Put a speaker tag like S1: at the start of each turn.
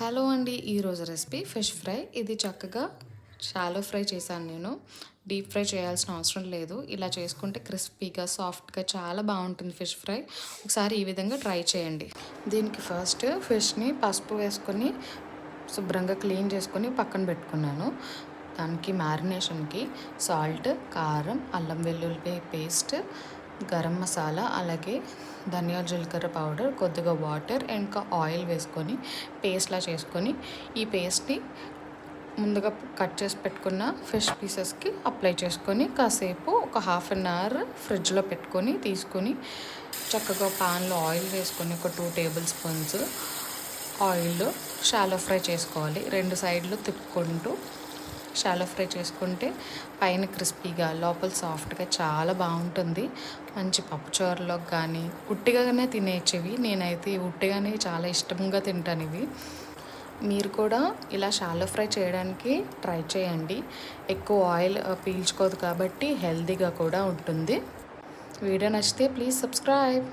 S1: Hello అండి, ఈరోజు recipe fish fry. ఇది చక్కగా షాలో ఫ్రై చేశాను నేను. డీప్ ఫ్రై చేయాల్సిన అవసరం లేదు. ఇలా చేసుకుంటే క్రిస్పీగా సాఫ్ట్గా చాలా బాగుంటుంది ఫిష్ ఫ్రై. ఒకసారి ఈ విధంగా ట్రై చేయండి. దీనికి ఫస్ట్ ఫిష్ని పసుపు వేసుకొని శుభ్రంగా క్లీన్ చేసుకొని పక్కన పెట్టుకున్నాను. దానికి మ్యారినేషన్కి సాల్ట్, కారం, అల్లం వెల్లుల్లి పేస్ట్, గరం మసాలా, అలాగే ధనియాల జీలకర్ర పౌడర్, కొద్దిగా వాటర్, ఇంకా ఆయిల్ వేసుకొని పేస్ట్లా చేసుకొని ఈ పేస్ట్ని ముందుగా కట్ చేసి పెట్టుకున్న ఫిష్ పీసెస్కి అప్లై చేసుకొని కాసేపు ఒక హాఫ్ అన్ అవర్ ఫ్రిడ్జ్లో పెట్టుకొని తీసుకొని చక్కగా పాన్లో ఆయిల్ వేసుకొని ఒక 2 table spoons oil shallow fry చేసుకోవాలి. 2 సైడ్లు తిప్పుకుంటూ షాలో ఫ్రై చేసుకుంటే పైన క్రిస్పీగా లోపల సాఫ్ట్గా చాలా బాగుంటుంది. మంచి పప్పుచారులోకి కానీ ఉట్టిగానే తినేటివి. నేనైతే ఉట్టిగానే చాలా ఇష్టంగా తింటాను ఇవి. మీరు కూడా ఇలా షాలో ఫ్రై చేయడానికి ట్రై చేయండి. ఎక్కువ ఆయిల్ పీల్చుకోదు కాబట్టి హెల్తీగా కూడా ఉంటుంది. వీడియో నచ్చితే ప్లీజ్ సబ్స్క్రైబ్.